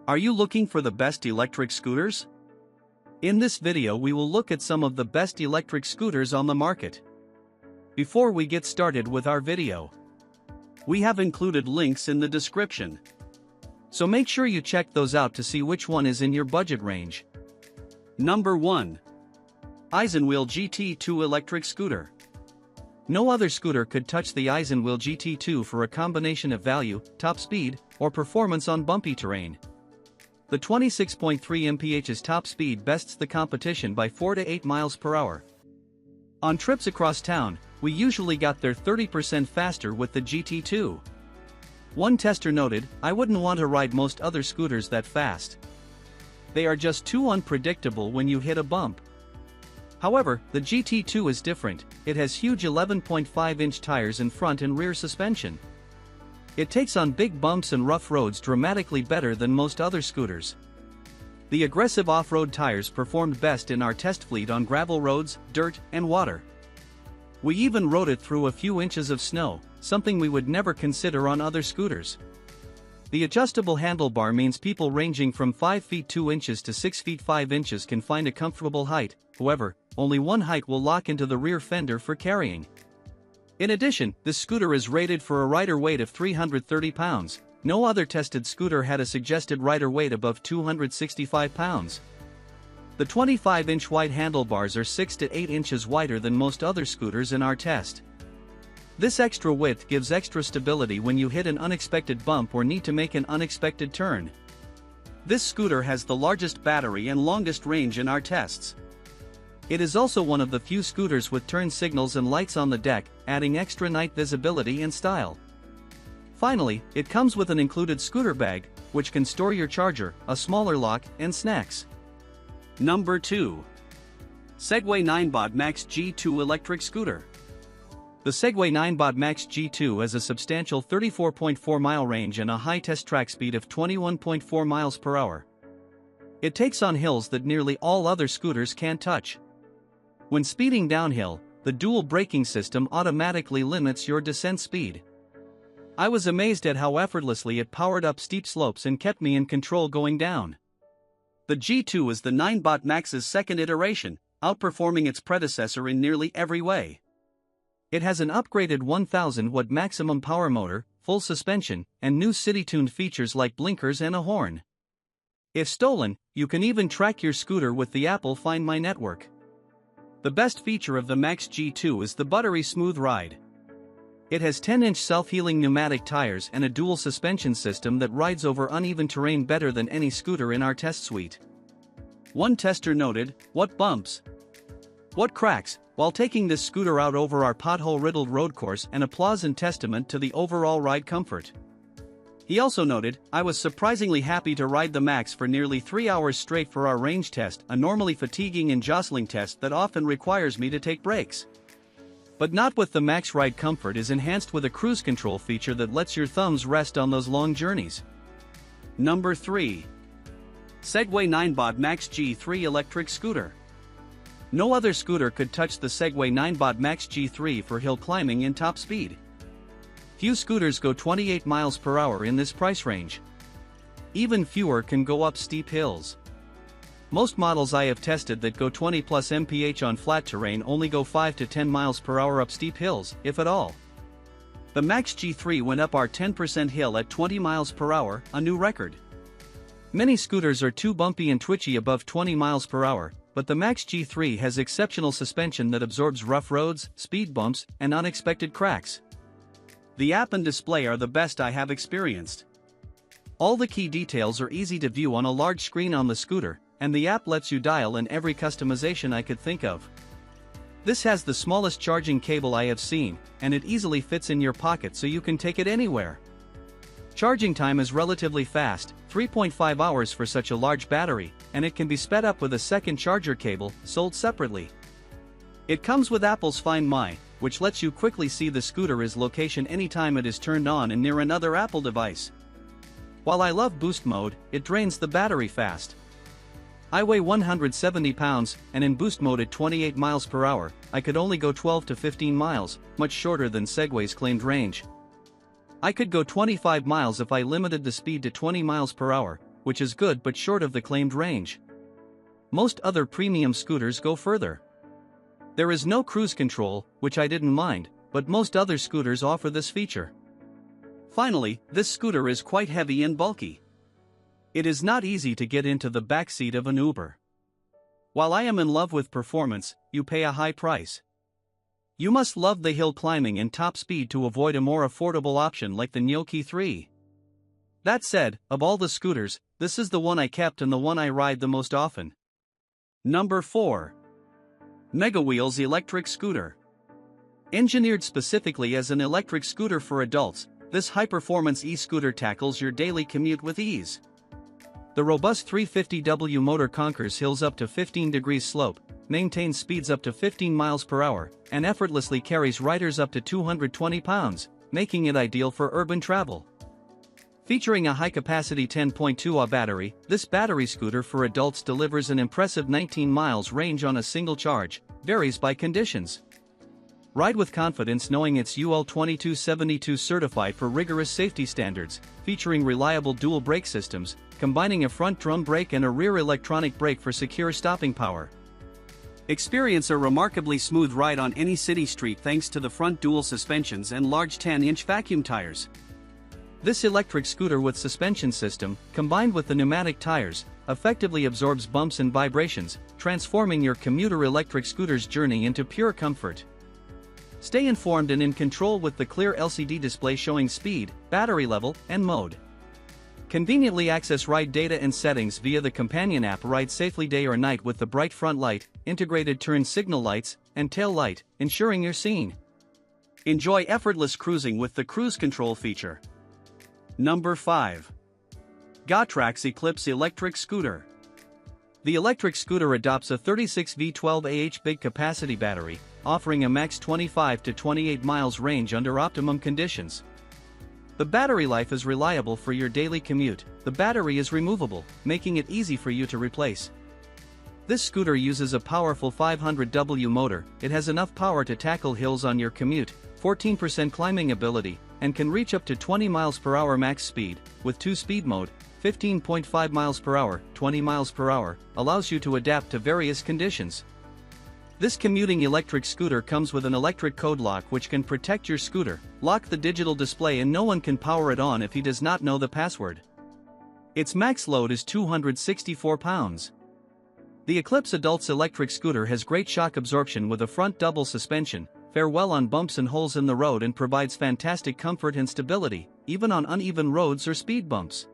Are you looking for the best electric scooters? In this video we will look at some of the best electric scooters on the market. Before we get started with our video, we have included links in the description. So make sure you check those out to see which one is in your budget range. Number 1. Isinwheel GT2 Electric Scooter. No other scooter could touch the Isinwheel GT2 for a combination of value, top speed, or performance on bumpy terrain. The 26.3 mph's top speed bests the competition by 4 to 8 miles per hour. On trips across town, we usually got there 30% faster with the GT2. One tester noted, "I wouldn't want to ride most other scooters that fast. They are just too unpredictable when you hit a bump." However, the GT2 is different. It has huge 11.5-inch tires in front and rear suspension. It takes on big bumps and rough roads dramatically better than most other scooters. The aggressive off-road tires performed best in our test fleet on gravel roads, dirt, and water. We even rode it through a few inches of snow, something we would never consider on other scooters. The adjustable handlebar means people ranging from 5 feet 2 inches to 6 feet 5 inches can find a comfortable height. However, only one height will lock into the rear fender for carrying. In addition, this scooter is rated for a rider weight of 330 pounds. No other tested scooter had a suggested rider weight above 265 pounds. The 25-inch wide handlebars are 6 to 8 inches wider than most other scooters in our test. This extra width gives extra stability when you hit an unexpected bump or need to make an unexpected turn. This scooter has the largest battery and longest range in our tests. It is also one of the few scooters with turn signals and lights on the deck, adding extra night visibility and style. Finally, it comes with an included scooter bag, which can store your charger, a smaller lock, and snacks. Number 2. Segway Ninebot Max G2 Electric Scooter. The Segway Ninebot Max G2 has a substantial 34.4-mile range and a high test track speed of 21.4 miles per hour. It takes on hills that nearly all other scooters can't touch. When speeding downhill, the dual braking system automatically limits your descent speed. I was amazed at how effortlessly it powered up steep slopes and kept me in control going down. The G2 is the Ninebot Max's second iteration, outperforming its predecessor in nearly every way. It has an upgraded 1000-watt maximum power motor, full suspension, and new city-tuned features like blinkers and a horn. If stolen, you can even track your scooter with the Apple Find My network. The best feature of the Max G2 is the buttery smooth ride. It has 10-inch self-healing pneumatic tires and a dual suspension system that rides over uneven terrain better than any scooter in our test suite. One tester noted, "What bumps? What cracks?" while taking this scooter out over our pothole-riddled road course, an applause and testament to the overall ride comfort. He also noted, "I was surprisingly happy to ride the Max for nearly 3 hours straight for our range test, a normally fatiguing and jostling test that often requires me to take breaks. But not with the Max. Ride comfort is enhanced with a cruise control feature that lets your thumbs rest on those long journeys." Number 3. Segway Ninebot Max G3 Electric Scooter. No other scooter could touch the Segway Ninebot Max G3 for hill climbing in top speed. Few scooters go 28 miles per hour in this price range. Even fewer can go up steep hills. Most models I have tested that go 20 plus mph on flat terrain only go 5 to 10 miles per hour up steep hills, if at all. The Max G3 went up our 10% hill at 20 miles per hour, a new record. Many scooters are too bumpy and twitchy above 20 miles per hour, but the Max G3 has exceptional suspension that absorbs rough roads, speed bumps, and unexpected cracks. The app and display are the best I have experienced. All the key details are easy to view on a large screen on the scooter, and the app lets you dial in every customization I could think of. This has the smallest charging cable I have seen, and it easily fits in your pocket so you can take it anywhere. Charging time is relatively fast, 3.5 hours for such a large battery, and it can be sped up with a second charger cable, sold separately. It comes with Apple's Find My, which lets you quickly see the scooter's location anytime it is turned on and near another Apple device. While I love boost mode, it drains the battery fast. I weigh 170 pounds, and in boost mode at 28 miles per hour, I could only go 12 to 15 miles, much shorter than Segway's claimed range. I could go 25 miles if I limited the speed to 20 miles per hour, which is good but short of the claimed range. Most other premium scooters go further. There is no cruise control, which I didn't mind, but most other scooters offer this feature. Finally, this scooter is quite heavy and bulky. It is not easy to get into the backseat of an Uber. While I am in love with performance, you pay a high price. You must love the hill climbing and top speed to avoid a more affordable option like the Gnocchi 3. That said, of all the scooters, this is the one I kept and the one I ride the most often. Number 4. MEGAWHEELS Electric Scooter. Engineered specifically as an electric scooter for adults, this high-performance e-scooter tackles your daily commute with ease. The robust 350W motor conquers hills up to 15 degrees slope, maintains speeds up to 15 miles per hour, and effortlessly carries riders up to 220 pounds, making it ideal for urban travel. Featuring a high-capacity 10.2Ah battery, this battery scooter for adults delivers an impressive 19 miles range on a single charge, varies by conditions. Ride with confidence knowing it's UL 2272 certified for rigorous safety standards, featuring reliable dual brake systems, combining a front drum brake and a rear electronic brake for secure stopping power. Experience a remarkably smooth ride on any city street thanks to the front dual suspensions and large 10-inch vacuum tires. This electric scooter with suspension system, combined with the pneumatic tires, effectively absorbs bumps and vibrations, transforming your commuter electric scooter's journey into pure comfort. Stay informed and in control with the clear LCD display showing speed, battery level, and mode. Conveniently access ride data and settings via the companion app. Ride safely day or night with the bright front light, integrated turn signal lights, and tail light, ensuring you're seen. Enjoy effortless cruising with the cruise control feature. Number 5. Gotrax ECLIPSE Electric Scooter. The electric scooter adopts a 36V12Ah big capacity battery, offering a max 25 to 28 miles range under optimum conditions. The battery life is reliable for your daily commute. The battery is removable, making it easy for you to replace. This scooter uses a powerful 500W motor. It has enough power to tackle hills on your commute, 14% climbing ability, and can reach up to 20 miles per hour max speed, with 2-speed mode. 15.5 miles per hour, 20 miles per hour, allows you to adapt to various conditions. This commuting electric scooter comes with an electric code lock which can protect your scooter, lock the digital display, and no one can power it on if he does not know the password. Its max load is 264 pounds. The ECLIPSE Adults electric scooter has great shock absorption with a front double suspension, fare well on bumps and holes in the road, and provides fantastic comfort and stability, even on uneven roads or speed bumps.